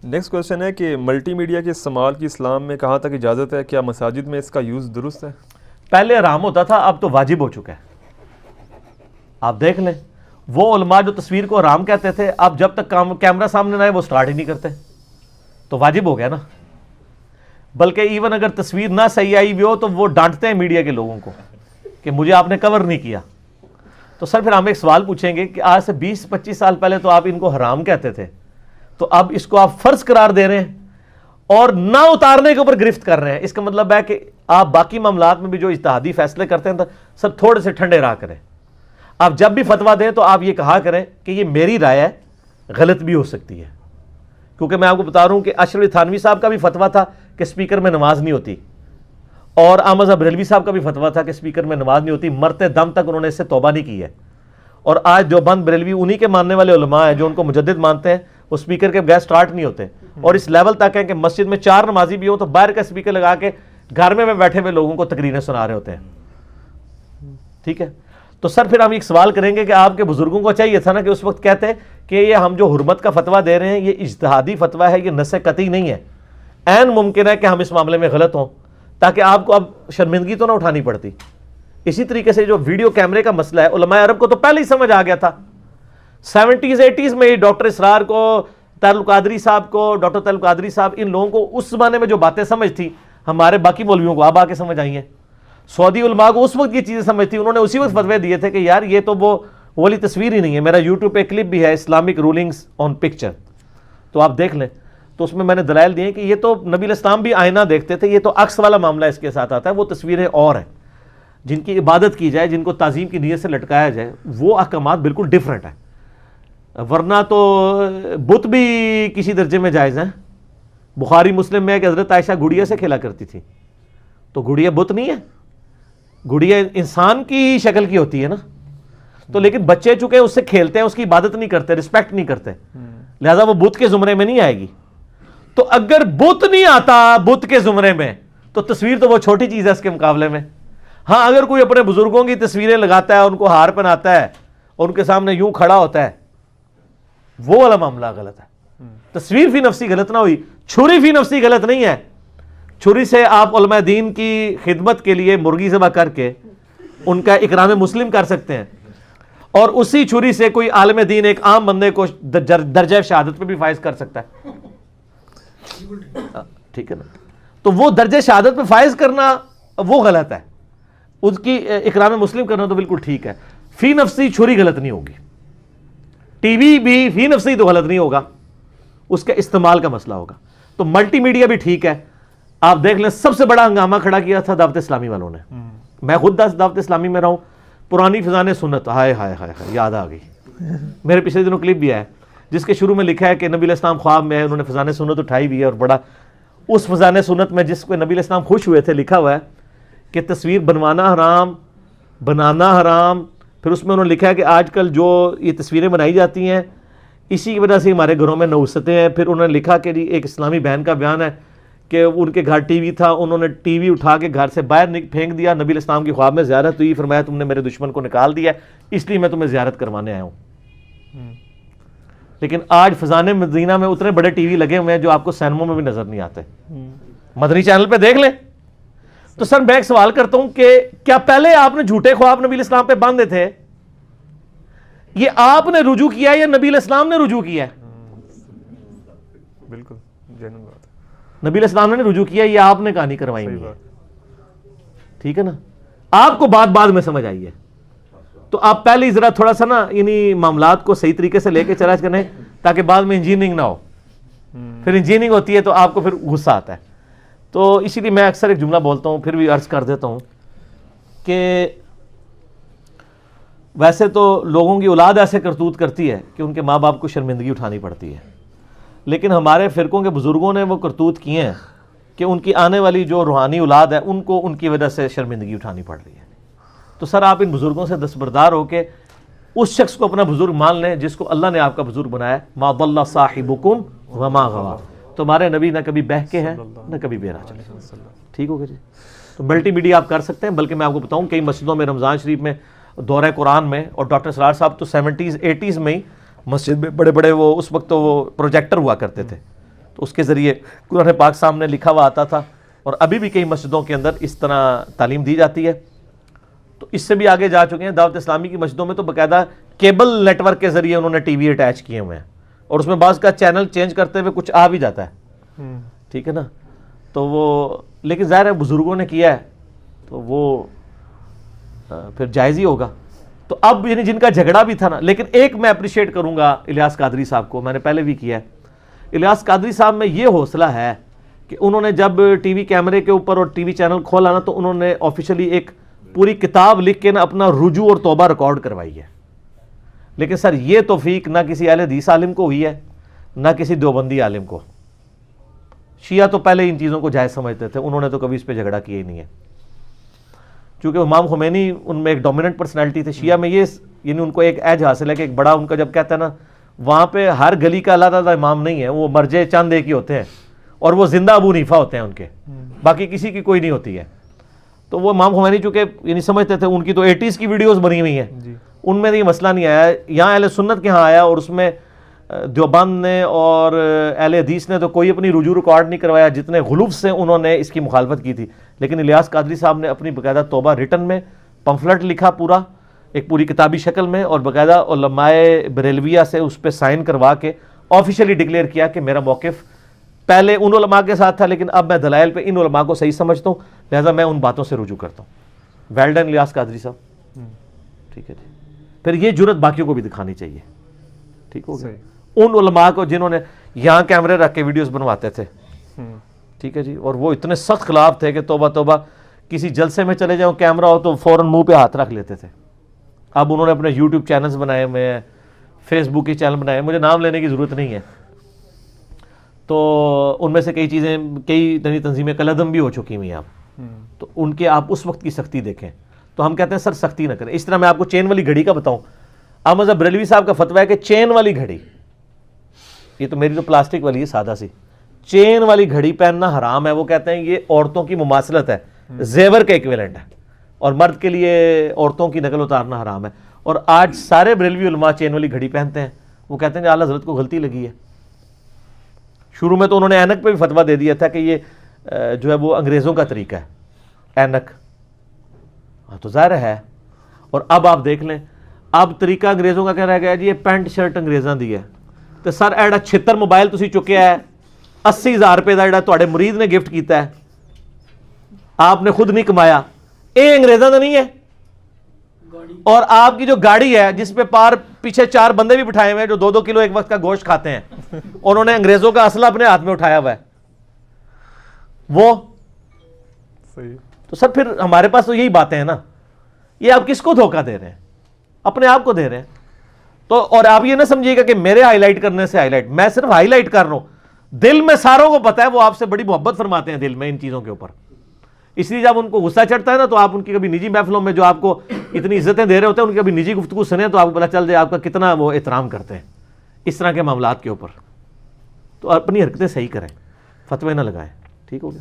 Next question ہے کہ multi media کے استعمال کی اسلام میں کہاں تک اجازت ہے؟ کیا مساجد میں اس کا یوز درست ہے؟ پہلے حرام ہوتا تھا، اب تو واجب ہو چکا ہے. آپ دیکھ لیں وہ علماء جو تصویر کو حرام کہتے تھے، اب جب تک کیمرہ سامنے نہ آئے وہ سٹارٹ ہی نہیں کرتے، تو واجب ہو گیا نا. بلکہ ایون اگر تصویر نہ صحیح آئی بھی ہو تو وہ ڈانٹتے ہیں میڈیا کے لوگوں کو کہ مجھے آپ نے کور نہیں کیا. تو سر پھر ہم ایک سوال پوچھیں گے کہ آج سے 20-25 سال پہلے تو آپ ان کو حرام کہتے تھے، تو اب اس کو آپ فرض قرار دے رہے ہیں اور نہ اتارنے کے اوپر گرفت کر رہے ہیں. اس کا مطلب ہے کہ آپ باقی معاملات میں بھی جو اجتہادی فیصلے کرتے ہیں تو سر تھوڑے سے ٹھنڈے رہا کریں. آپ جب بھی فتویٰ دیں تو آپ یہ کہا کریں کہ یہ میری رائے ہے، غلط بھی ہو سکتی ہے. کیونکہ میں آپ کو بتا رہا ہوں کہ اشرف تھانوی صاحب کا بھی فتویٰ تھا کہ سپیکر میں نماز نہیں ہوتی، اور احمد بریلوی صاحب کا بھی فتویٰ تھا کہ سپیکر میں نماز نہیں ہوتی. مرتے دم تک انہوں نے اس سے توبہ نہیں کی ہے. اور آج دیوبند بریلوی انہی کے ماننے والے علماء ہیں جو ان کو مجدد مانتے ہیں، وہ سپیکر کے بغیر سٹارٹ نہیں ہوتے. اور اس لیول تک ہے کہ مسجد میں 4 نمازی بھی ہوں تو باہر کا سپیکر لگا کے گھر میں بیٹھے ہوئے لوگوں کو تقریریں سنا رہے ہوتے ہیں. ٹھیک ہے، تو سر پھر ہم ایک سوال کریں گے کہ آپ کے بزرگوں کو چاہیے تھا نا کہ اس وقت کہتے کہ یہ ہم جو حرمت کا فتویٰ دے رہے ہیں یہ اجتہادی فتویٰ ہے، یہ نص قطعی نہیں ہے. عین ممکن ہے کہ ہم اس معاملے میں غلط ہوں تاکہ آپ کو اب شرمندگی تو نہ اٹھانی پڑتی. اسی طریقے سے جو ویڈیو کیمرے کا مسئلہ ہے، علماء عرب کو تو پہلے ہی سمجھ آ گیا تھا. 70s 80s میں ڈاکٹر اسرار کو، طاہر القادری صاحب کو، ڈاکٹر طاہر القادری صاحب، ان لوگوں کو اس زمانے میں جو باتیں سمجھ تھی ہمارے باقی مولویوں کو اب آ کے سمجھ آئی ہیں. سعودی علماء کو اس وقت یہ چیزیں سمجھ تھی، انہوں نے اسی وقت فتوے دیے تھے کہ یار یہ تو وہ والی تصویر ہی نہیں ہے. میرا یوٹیوب پہ کلپ بھی ہے اسلامک رولنگز آن پکچر، تو آپ دیکھ لیں. تو اس میں میں نے دلائل دیے کہ یہ تو نبی الاسلام بھی آئینہ دیکھتے تھے، یہ تو عکس والا معاملہ اس کے ساتھ آتا ہے. وہ تصویریں اور ہیں جن کی عبادت کی جائے، جن کو تعظیم کی نیت سے لٹکایا جائے، وہ احکامات بالکل ڈیفرنٹ ہیں. ورنہ تو بت بھی کسی درجے میں جائز ہیں. بخاری مسلم میں ہے کہ حضرت عائشہ گڑیا سے کھیلا کرتی تھی، تو گڑیا بت نہیں ہے، گڑیا انسان کی شکل کی ہوتی ہے نا. تو لیکن بچے چکے اس سے کھیلتے ہیں، اس کی عبادت نہیں کرتے، رسپیکٹ نہیں کرتے، لہذا وہ بت کے زمرے میں نہیں آئے گی. تو اگر بت نہیں آتا بت کے زمرے میں تو تصویر تو وہ چھوٹی چیز ہے اس کے مقابلے میں. ہاں اگر کوئی اپنے بزرگوں کی تصویریں لگاتا ہے، ان کو ہار پہناتا ہے اور ان کے سامنے یوں کھڑا ہوتا ہے، وہ والا معاملہ غلط ہے. تصویر فی نفسی غلط نہ ہوئی، چھری فی نفسی غلط نہیں ہے. چھری سے آپ علماء دین کی خدمت کے لیے مرغی ذبح کر کے ان کا اکرام مسلم کر سکتے ہیں، اور اسی چھری سے کوئی عالم دین ایک عام بندے کو درجہ شہادت پہ بھی فائز کر سکتا ہے. ٹھیک ہے نا. تو وہ درجہ شہادت پہ فائز کرنا وہ غلط ہے، اس کی اکرام مسلم کرنا تو بالکل ٹھیک ہے. فی نفسی چھری غلط نہیں ہوگی، ٹی وی بھی فی نفسی تو غلط نہیں ہوگا، اس کے استعمال کا مسئلہ ہوگا. تو ملٹی میڈیا بھی ٹھیک ہے. آپ دیکھ لیں سب سے بڑا ہنگامہ کھڑا کیا تھا دعوت اسلامی والوں نے. میں خود دعوت اسلامی میں رہا ہوں. پرانی فضان سنت، ہائے ہائے ہائے یاد آ گئی. میرے پچھلے دنوں کلپ بھی ہے جس کے شروع میں لکھا ہے کہ نبی الاسلام خواب میں ہے، انہوں نے فضان سنت اٹھائی بھی ہے، اور بڑا اس فضان سنت میں جس کو نبی الاسلام خوش ہوئے تھے لکھا ہوا ہے کہ تصویر بنوانا حرام، بنانا حرام. پھر اس میں انہوں نے لکھا ہے کہ آج کل جو یہ تصویریں بنائی جاتی ہیں اسی کی وجہ سے ہمارے گھروں میں نوستیں ہیں. پھر انہوں نے لکھا کہ ایک اسلامی بہن کا بیان ہے کہ ان کے گھر ٹی وی تھا، انہوں نے ٹی وی اٹھا کے گھر سے باہر پھینک دیا. نبی الاسلام کی خواب میں زیارت ہوئی، فرمایا تم نے میرے دشمن کو نکال دیا اس لیے میں تمہیں زیارت کروانے آیا ہوں. لیکن آج فضان مدینہ میں اتنے بڑے ٹی وی لگے ہوئے ہیں جو آپ کو سینموں میں بھی نظر نہیں آتے. مدنی چینل پہ دیکھ لیں. تو سر میں ایک سوال کرتا ہوں کہ کیا پہلے آپ نے جھوٹے خواب نبی الاسلام پہ باندھے تھے؟ یہ آپ نے رجوع کیا ہے یا نبی الاسلام نے رجوع کیا ہے؟ بالکل جینوین بات ہے. نبی الاسلام نے رجوع کیا ہے یا آپ نے کہانی کروائی ہے؟ ٹھیک ہے نا. آپ کو بعد میں سمجھ آئی ہے تو آپ پہلے ذرا تھوڑا سا نا یعنی معاملات کو صحیح طریقے سے لے کے چلا کریں تاکہ بعد میں انجینئرنگ نہ ہو. پھر انجینئرنگ ہوتی ہے تو آپ کو پھر غصہ آتا ہے. تو اسی لیے میں اکثر ایک جملہ بولتا ہوں، پھر بھی عرض کر دیتا ہوں کہ ویسے تو لوگوں کی اولاد ایسے کرتوت کرتی ہے کہ ان کے ماں باپ کو شرمندگی اٹھانی پڑتی ہے، لیکن ہمارے فرقوں کے بزرگوں نے وہ کرتوت کیے ہیں کہ ان کی آنے والی جو روحانی اولاد ہے ان کو ان کی وجہ سے شرمندگی اٹھانی پڑ رہی ہے. تو سر آپ ان بزرگوں سے دستبردار ہو کے اس شخص کو اپنا بزرگ مان لیں جس کو اللہ نے آپ کا بزرگ بنایا. ما ضل صاحبکم وما غوی. تمہارے نبی نہ کبھی بہکے ہیں نہ کبھی بے راہ چلے. ٹھیک ہوگا جی. تو ملٹی میڈیا آپ کر سکتے ہیں. بلکہ میں آپ کو بتاؤں کئی مسجدوں میں رمضان شریف میں دورہ قرآن میں، اور ڈاکٹر سرار صاحب تو 70s 80s میں ہی مسجد میں بڑے بڑے وہ اس وقت تو وہ پروجیکٹر ہوا کرتے تھے، تو اس کے ذریعے قرآن پاک سامنے لکھا ہوا آتا تھا، اور ابھی بھی کئی مسجدوں کے اندر اس طرح تعلیم دی جاتی ہے۔ تو اس سے بھی آگے جا چکے ہیں، دعوت اسلامی کی مسجدوں میں تو باقاعدہ کیبل نیٹ ورک کے ذریعے انہوں نے ٹی وی اٹیچ کیے ہوئے ہیں، اور اس میں بعض کا چینل چینج کرتے ہوئے کچھ آ بھی جاتا ہے، ٹھیک ہے نا۔ تو وہ لیکن ظاہر ہے بزرگوں نے کیا ہے تو وہ پھر جائز ہی ہوگا۔ تو اب یعنی جن کا جھگڑا بھی تھا نا، لیکن ایک میں اپریشیٹ کروں گا الیاس قادری صاحب کو، میں نے پہلے بھی کیا ہے۔ الیاس قادری صاحب میں یہ حوصلہ ہے کہ انہوں نے جب ٹی وی کیمرے کے اوپر اور ٹی وی چینل کھولا نا، تو انہوں نے آفیشلی ایک پوری کتاب لکھ کے نا اپنا رجوع اور توبہ ریکارڈ کروائی ہے۔ لیکن سر یہ توفیق نہ کسی اہل حدیث عالم کو ہوئی ہے، نہ کسی دیوبندی عالم کو۔ شیعہ تو پہلے ان چیزوں کو جائز سمجھتے تھے، انہوں نے تو کبھی اس پہ جھگڑا کیا ہی نہیں ہے، چونکہ امام خمینی ان میں ایک ڈومیننٹ پرسنالٹی تھے۔ شیعہ میں یہ یعنی ان کو ایک ایج حاصل ہے کہ ایک بڑا ان کا جب کہتا ہے نا، وہاں پہ ہر گلی کا اللہ تعالیٰ امام نہیں ہے، وہ مرجع چند ایک ہی ہوتے ہیں، اور وہ زندہ ابو حنیفہ ہوتے ہیں ان کے، باقی کسی کی کوئی نہیں ہوتی ہے۔ تو وہ امام خمینی چونکہ یعنی سمجھتے تھے، ان کی تو 80s کی ویڈیوز بنی ہوئی ہیں، ان میں یہ مسئلہ نہیں آیا، یہاں اہل سنت کے ہاں آیا، اور اس میں دیوبند نے اور اہل حدیث نے تو کوئی اپنی رجوع ریکارڈ نہیں کروایا، جتنے غلوف سے انہوں نے اس کی مخالفت کی تھی۔ لیکن الیاس قادری صاحب نے اپنی باقاعدہ توبہ ریٹن میں پمفلٹ لکھا پورا، ایک پوری کتابی شکل میں، اور باقاعدہ علماء بریلویہ سے اس پہ سائن کروا کے آفیشلی ڈکلیئر کیا کہ میرا موقف پہلے ان علماء کے ساتھ تھا، لیکن اب میں دلائل پہ ان علماء کو صحیح سمجھتا ہوں، لہذا میں ان باتوں سے رجوع کرتا ہوں۔ ویل ڈن الیاس قادری صاحب، ٹھیک ہے جی۔ پھر یہ جرت باقیوں کو بھی دکھانی چاہیے، ٹھیک ہو گیا، ان علماء کو جنہوں نے یہاں کیمرے رکھ کے ویڈیوز بنواتے تھے، ٹھیک ہے جی، اور وہ اتنے سخت خلاف تھے کہ توبہ توبہ، کسی جلسے میں چلے جاؤ کیمرہ ہو تو فوراً منہ پہ ہاتھ رکھ لیتے تھے۔ اب انہوں نے اپنے یوٹیوب چینلز بنائے ہوئے ہیں، فیس بک کے چینل بنائے، مجھے نام لینے کی ضرورت نہیں ہے۔ تو ان میں سے کئی چیزیں، کئی نئی تنظیمیں کالعدم بھی ہو چکی ہوئی ہیں آپ، تو ان کے آپ اس وقت کی سختی دیکھیں۔ تو ہم کہتے ہیں سر سختی نہ کریں۔ اس طرح میں آپ کو چین والی گھڑی کا بتاؤں، احمد بریلوی صاحب کا فتویٰ ہے کہ چین والی گھڑی، یہ تو میری تو پلاسٹک والی ہے سادہ سی، چین والی گھڑی پہننا حرام ہے۔ وہ کہتے ہیں یہ عورتوں کی مماثلت ہے، زیور کا ایکویلنٹ ہے، اور مرد کے لیے عورتوں کی نقل اتارنا حرام ہے۔ اور آج سارے بریلوی علماء چین والی گھڑی پہنتے ہیں۔ وہ کہتے ہیں کہ اعلیٰ حضرت کو غلطی لگی ہے۔ شروع میں تو انہوں نے اینک پہ بھی فتویٰ دے دیا تھا کہ یہ جو ہے وہ انگریزوں کا طریقہ ہے اینک، ہاں تو ظاہر ہے۔ اور اب آپ دیکھ لیں، اب طریقہ انگریزوں کا کیا رہ گیا جی، یہ پینٹ شرٹ انگریزاں دی ہے۔ تو سر ایڈا 76 موبائل تسی چکیا ہے، 80,000 روپے دا جڑا تواڈے مرید نے گفٹ کیتا ہے، آپ نے خود نہیں کمایا، اے انگریزاں دا نہیں ہے۔ اور آپ کی جو گاڑی ہے جس پہ پیچھے 4 بندے بھی بٹھائے ہوئے ہیں جو 2-2 کلو ایک وقت کا گوشت کھاتے ہیں، انہوں نے انگریزوں کا اسلحہ اپنے ہاتھ میں اٹھایا ہوا ہے، وہ صحیح۔ تو سر پھر ہمارے پاس تو یہی باتیں ہیں نا، یہ آپ کس کو دھوکہ دے رہے ہیں؟ اپنے آپ کو دے رہے ہیں۔ تو اور آپ یہ نہ سمجھیے گا کہ میرے ہائی لائٹ کرنے سے ہائی لائٹ، میں صرف ہائی لائٹ کر رہا ہوں، دل میں ساروں کو پتا ہے، وہ آپ سے بڑی محبت فرماتے ہیں دل میں ان چیزوں کے اوپر۔ اس لیے جب ان کو غصہ چڑھتا ہے نا، تو آپ ان کی کبھی نجی محفلوں میں جو آپ کو اتنی عزتیں دے رہے ہوتے ہیں، ان کی کبھی نجی گفتگو سنیں تو آپ کو پتہ چل جائے آپ کا کتنا وہ احترام کرتے ہیں اس طرح کے معاملات کے اوپر۔ تو اپنی حرکتیں صحیح کریں، فتوے نہ لگائیں، ٹھیک ہو گیا۔